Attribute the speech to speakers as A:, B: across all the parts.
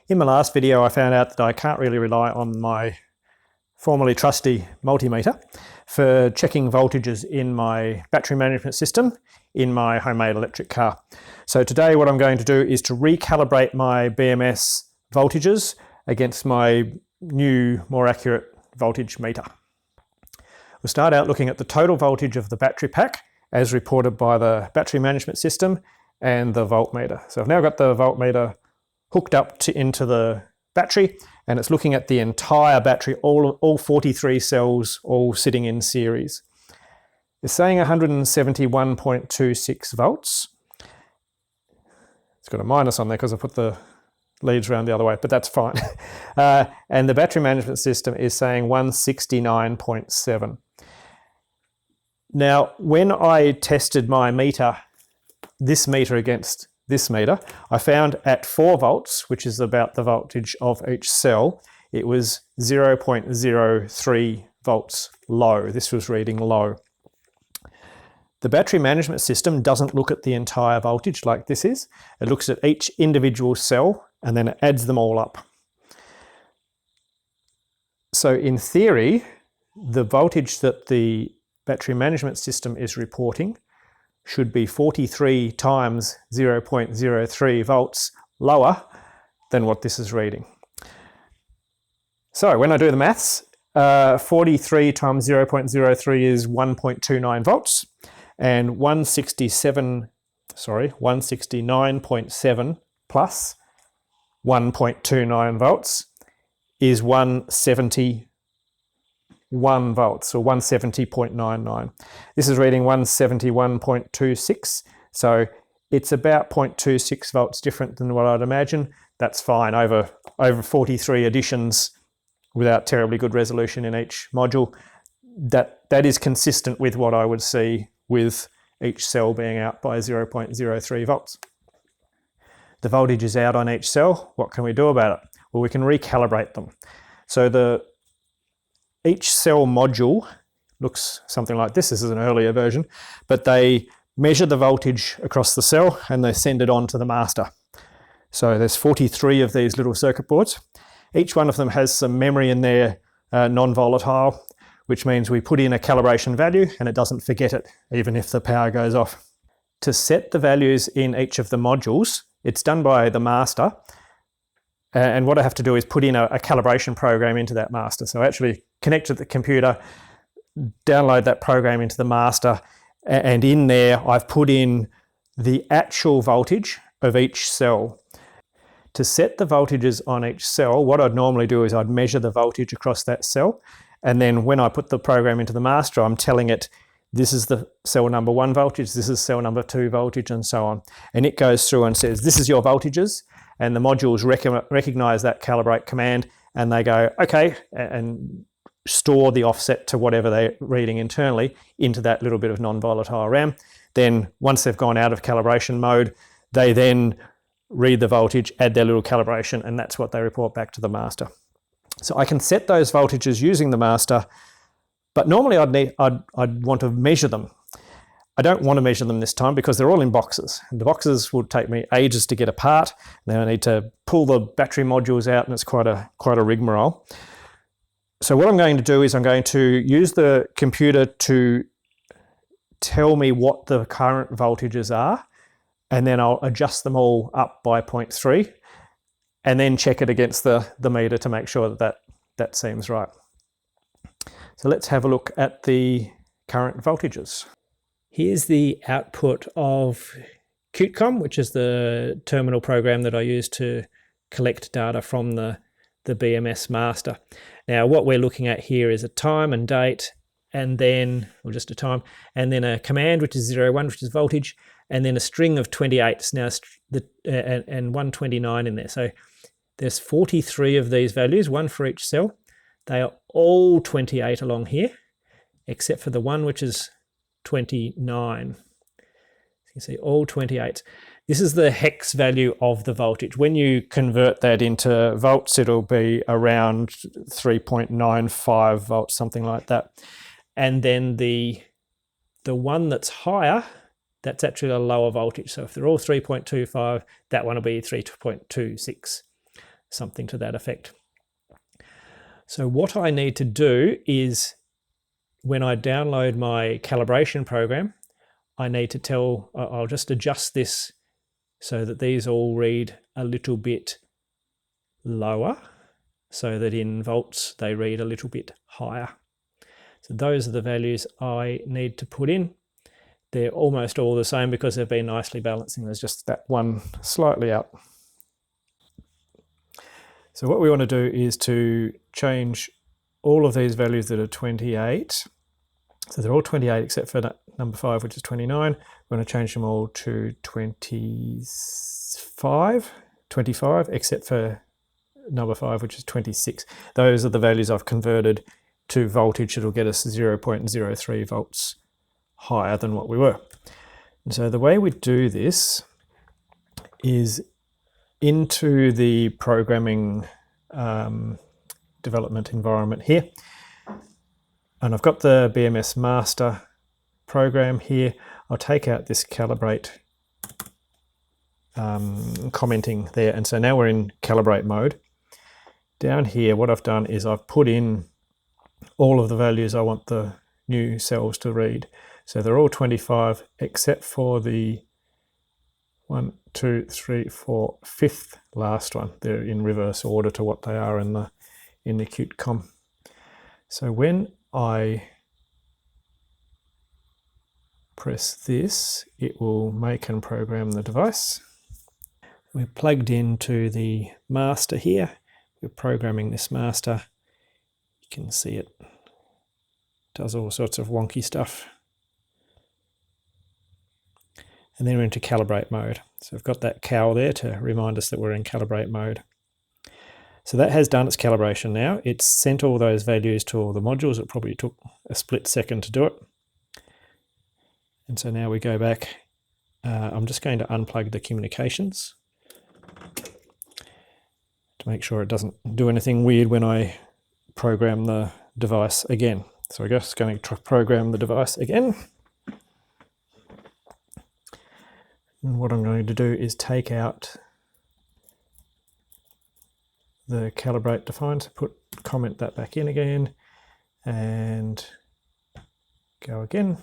A: In my last video, I found out that I can't really rely on my formerly trusty multimeter for checking voltages in my battery management system in my homemade electric car. So today what I'm going to do is to recalibrate my BMS voltages against my new, more accurate voltage meter. We'll start out looking at the total voltage of the battery pack as reported by the battery management system and the voltmeter. So I've now got the voltmeter hooked up into the battery, and it's looking at the entire battery, all 43 cells, all sitting in series. It's saying 171.26 volts. It's got a minus on there because I put the leads around the other way, but that's fine. And the battery management system is saying 169.7. Now, when I tested my meter, this meter against this meter, I found at 4 volts, which is about the voltage of each cell, it was 0.03 volts low. This was reading low. The battery management system doesn't look at the entire voltage like this is. It looks at each individual cell and then it adds them all up. So in theory, the voltage that the battery management system is reporting should be 43 times 0.03 volts lower than what this is reading. So when I do the maths, 43 times 0.03 is 1.29 volts, and 169.7 plus 1.29 volts is 171 volts, or 170.99. This is reading 171.26, so it's about 0.26 volts different than what I'd imagine. That's fine over 43 additions without terribly good resolution in each module. That is consistent with what I would see with each cell being out by 0.03 volts. The voltage is out on each cell. What can we do about it? Well, we can recalibrate them. So each cell module looks something like this. This is an earlier version, but they measure the voltage across the cell and they send it on to the master. So there's 43 of these little circuit boards. Each one of them has some memory in there, non-volatile, which means we put in a calibration value and it doesn't forget it, even if the power goes off. To set the values in each of the modules, it's done by the master. And what I have to do is put in a calibration program into that master. So I actually connect to the computer, download that program into the master, and in there I've put in the actual voltage of each cell. To set the voltages on each cell, what I'd normally do is I'd measure the voltage across that cell, and then when I put the program into the master, I'm telling it this is the cell number 1 voltage, this is cell number 2 voltage, and so on. And it goes through and says, this is your voltages, and the modules recognize that calibrate command, and they go, okay, and store the offset to whatever they're reading internally into that little bit of non-volatile RAM. Then once they've gone out of calibration mode, they then read the voltage, add their little calibration, and that's what they report back to the master. So I can set those voltages using the master, but normally I'd want to measure them. I don't want to measure them this time because they're all in boxes. And the boxes would take me ages to get apart. Then I need to pull the battery modules out, and it's quite a rigmarole. So what I'm going to do is I'm going to use the computer to tell me what the current voltages are, and then I'll adjust them all up by 0.3 and then check it against the meter to make sure that seems right. So let's have a look at the current voltages. Here's the output of QtCom, which is the terminal program that I use to collect data from the BMS master. Now what we're looking at here is a time and date, and then, or just a time, and then a command, which is 01, which is voltage, and then a string of 28s now, and 129 in there. So there's 43 of these values, one for each cell. They are all 28 along here, except for the one which is 29. So you can see all 28. This is the hex value of the voltage. When you convert that into volts, it'll be around 3.95 volts, something like that. And then the one that's higher, that's actually a lower voltage. So if they're all 3.25, that one will be 3.26. something to that effect. So what I need to do is, when I download my calibration program, I need to tell, I'll just adjust this so that these all read a little bit lower, so that in volts they read a little bit higher. So those are the values I need to put in. They're almost all the same because they've been nicely balancing. There's just that one slightly out. So what we want to do is to change all of these values that are 28. So they're all 28 except for number 5, which is 29. We're going to change them all to 25, except for number 5, which is 26. Those are the values I've converted to voltage. It'll get us 0.03 volts higher than what we were. And so the way we do this is into the programming development environment here. And I've got the BMS master program here. I'll take out this calibrate commenting there. And so now we're in calibrate mode. Down here, what I've done is I've put in all of the values I want the new cells to read. So they're all 25 except for the 1, 2, 3, 4, 5th last one. They're in reverse order to what they are in the Qt com. So when I press this, it will make and program the device. We're plugged into the master here. We're programming this master. You can see it does all sorts of wonky stuff. And then we're into calibrate mode. So we've got that cow there to remind us that we're in calibrate mode. So that has done its calibration now. It's sent all those values to all the modules. It probably took a split second to do it. And so now we go back. I'm just going to unplug the communications to make sure it doesn't do anything weird when I program the device again. So we're just going to program the device again. And what I'm going to do is take out the calibrate define, so comment that back in again and go again.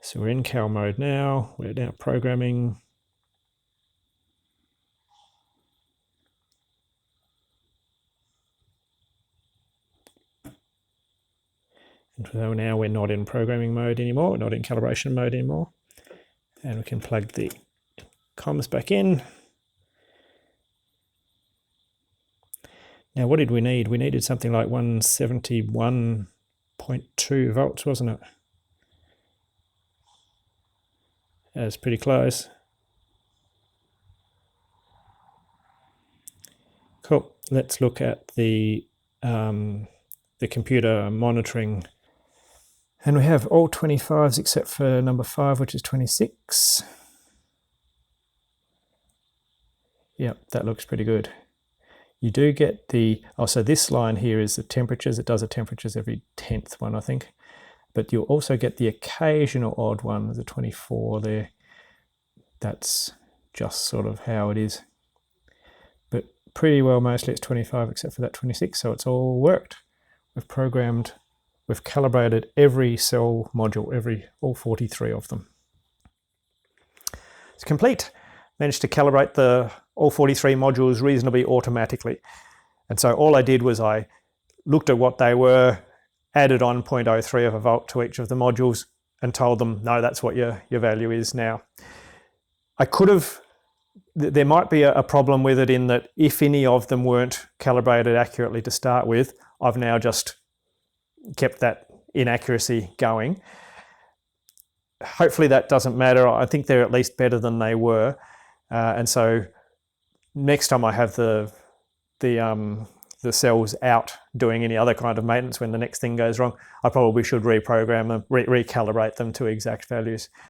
A: So we're in cal mode now. We're now programming. And so now we're not in programming mode anymore. We're not in calibration mode anymore. And we can plug the comms back in. Now, what did we need? We needed something like 171.2 volts, wasn't it? That's pretty close. Cool. Let's look at the computer monitoring. And we have all 25s except for number 5, which is 26. Yep, that looks pretty good. You do get the, so this line here is the temperatures. It does the temperatures every 10th one, I think. But you'll also get the occasional odd one, the 24 there. That's just sort of how it is. But pretty well, mostly it's 25 except for that 26, so it's all worked. We've calibrated every cell module, all 43 of them. It's complete. Managed to calibrate all 43 modules reasonably automatically. And so all I did was I looked at what they were, added on 0.03 of a volt to each of the modules and told them, no, that's what your value is now. I could have, there might be a problem with it in that if any of them weren't calibrated accurately to start with, I've now just kept that inaccuracy going. Hopefully that doesn't matter. I think they're at least better than they were. And so next time I have the cells out doing any other kind of maintenance when the next thing goes wrong, I probably should reprogram them, recalibrate them to exact values.